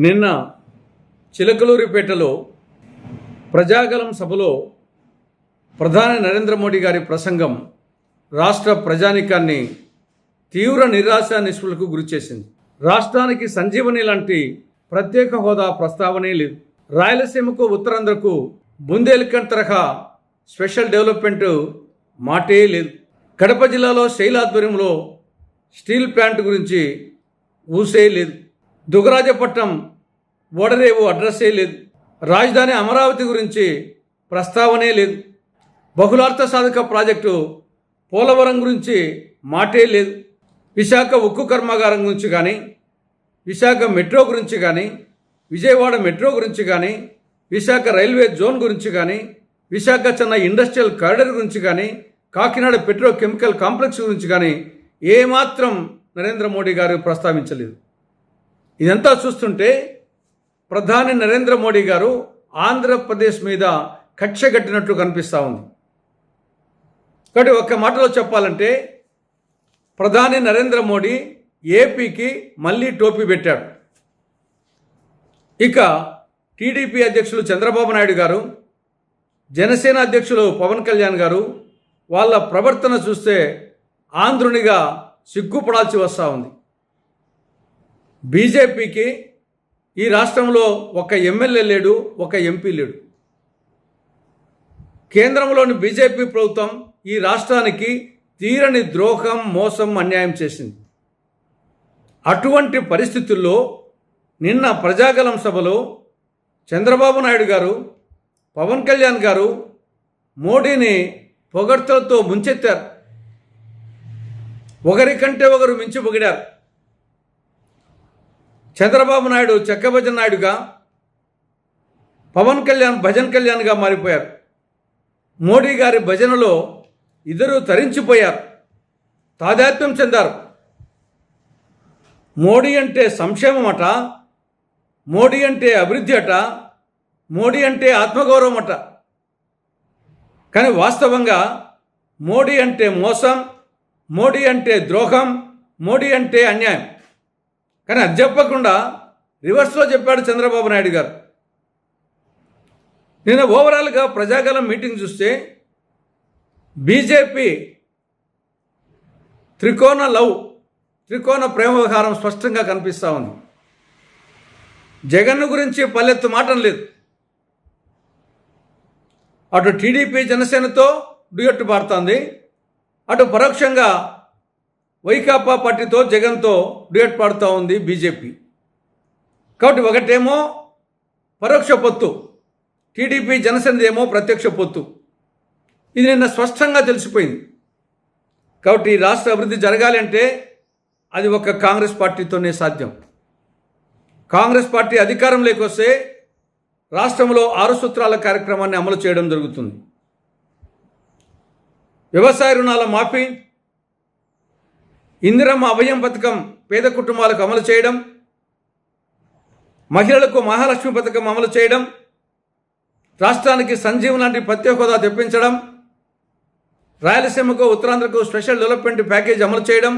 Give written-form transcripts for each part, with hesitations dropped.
నిన్న చిలకలూరిపేటలో ప్రజాగలం సభలో ప్రధాని నరేంద్ర మోడీ గారి ప్రసంగం రాష్ట్ర ప్రజానీకాన్ని తీవ్ర నిరాశ నిస్పృహలకు గురిచేసింది. రాష్ట్రానికి సంజీవని లాంటి ప్రత్యేక హోదా ప్రస్తావనే లేదు. రాయలసీమకు ఉత్తరాంధ్రకు బుందేల్ఖండ్ తరహా స్పెషల్ డెవలప్మెంట్ మాటే లేదు. కడప జిల్లాలో శైల ఆధ్వర్యంలో స్టీల్ ప్లాంట్ గురించి ఊసే లేదు. దుగరాజపట్నం ఓడరేవు అడ్రస్సే లేదు. రాజధాని అమరావతి గురించి ప్రస్తావనే లేదు. బహుళార్థ సాధక ప్రాజెక్టు పోలవరం గురించి మాటే లేదు. విశాఖ ఉక్కు కర్మాగారం గురించి కానీ, విశాఖ మెట్రో గురించి కానీ, విజయవాడ మెట్రో గురించి కానీ, విశాఖ రైల్వే జోన్ గురించి కానీ, విశాఖ చెన్నై ఇండస్ట్రియల్ కారిడార్ గురించి కానీ, కాకినాడ పెట్రోకెమికల్ కాంప్లెక్స్ గురించి కానీ ఏమాత్రం నరేంద్ర మోడీ గారు ప్రస్తావించలేదు. ఇదంతా చూస్తుంటే ప్రధాని నరేంద్ర మోడీ గారు ఆంధ్రప్రదేశ్ మీద కక్ష కట్టినట్లు కనిపిస్తూ ఉంది. కాబట్టి ఒక్క మాటలో చెప్పాలంటే ప్రధాని నరేంద్ర మోడీ ఏపీకి మళ్ళీ టోపీ పెట్టాడు. ఇక టీడీపీ అధ్యక్షులు చంద్రబాబు నాయుడు గారు, జనసేన అధ్యక్షులు పవన్ కళ్యాణ్ గారు వాళ్ళ ప్రవర్తన చూస్తే ఆంధ్రునిగా సిగ్గుపడాల్సి వస్తూ ఉంది. బీజేపీకి ఈ రాష్ట్రంలో ఒక ఎమ్మెల్యే లేడు, ఒక ఎంపీ లేడు. కేంద్రంలోని బీజేపీ ప్రభుత్వం ఈ రాష్ట్రానికి తీరని ద్రోహం, మోసం, అన్యాయం చేసింది. అటువంటి పరిస్థితుల్లో నిన్న ప్రజాగలం సభలో చంద్రబాబు నాయుడు గారు, పవన్ కళ్యాణ్ గారు మోడీని పొగడ్తలతో ముంచెత్తారు. ఒకరికంటే ఒకరు మించి పొగిడారు. చంద్రబాబు నాయుడు చెక్కభజన్ నాయుడుగా, పవన్ కళ్యాణ్ భజన్ కళ్యాణ్గా మారిపోయారు. మోడీ గారి భజనలో ఇద్దరు తరించిపోయారు, తాదాత్మ్యం చెందారు. మోడీ అంటే సంక్షేమం అట, మోడీ అంటే అభివృద్ధి అట, మోడీ అంటే ఆత్మగౌరవం అట. కానీ వాస్తవంగా మోడీ అంటే మోసం, మోడీ అంటే ద్రోహం, మోడీ అంటే అన్యాయం. కానీ అది చెప్పకుండా రివర్స్లో చెప్పాడు చంద్రబాబు నాయుడు గారు. నిన్న ఓవరాల్గా ప్రజాగలం మీటింగ్ చూస్తే బీజేపీ త్రికోణ ప్రేమ వ్యవహారం స్పష్టంగా కనిపిస్తూ ఉంది. జగన్ గురించి పల్లెత్తు మాటం లేదు. అటు టీడీపీ జనసేనతో డ్యూయట్ పాడుతోంది, అటు పరోక్షంగా వైకాపా పార్టీతో జగన్తో డ్యూయట్ పాడుతూ ఉంది బీజేపీ. కాబట్టి ఒకటేమో పరోక్ష పొత్తు, టీడీపీ జనసేనదేమో ప్రత్యక్ష పొత్తు. ఇది నిన్న స్పష్టంగా తెలిసిపోయింది. కాబట్టి ఈ రాష్ట్ర అభివృద్ధి జరగాలి అంటే అది ఒక కాంగ్రెస్ పార్టీతోనే సాధ్యం. కాంగ్రెస్ పార్టీ అధికారంలోకి వస్తే రాష్ట్రంలో 6 సూత్రాల కార్యక్రమాన్ని అమలు చేయడం జరుగుతుంది. వ్యవసాయ రుణాల మాఫీ, ఇందిరమ్మ అభయం పథకం పేద కుటుంబాలకు అమలు చేయడం, మహిళలకు మహాలక్ష్మి పథకం అమలు చేయడం, రాష్ట్రానికి సంజీవన్ లాంటి ప్రత్యేక హోదా తెప్పించడం, రాయలసీమకు ఉత్తరాంధ్రకు స్పెషల్ డెవలప్మెంట్ ప్యాకేజ్ అమలు చేయడం,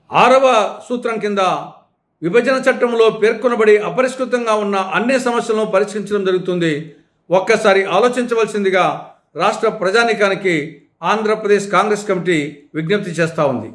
6వ సూత్రం కింద విభజన చట్టంలో పేర్కొనబడి అపరిష్కృతంగా ఉన్న అన్ని సమస్యలను పరిష్కరించడం జరుగుతుంది. ఒక్కసారి ఆలోచించవలసిందిగా రాష్ట్ర ప్రజానీకానికి ఆంధ్రప్రదేశ్ కాంగ్రెస్ కమిటీ విజ్ఞప్తి చేస్తూ ఉంది.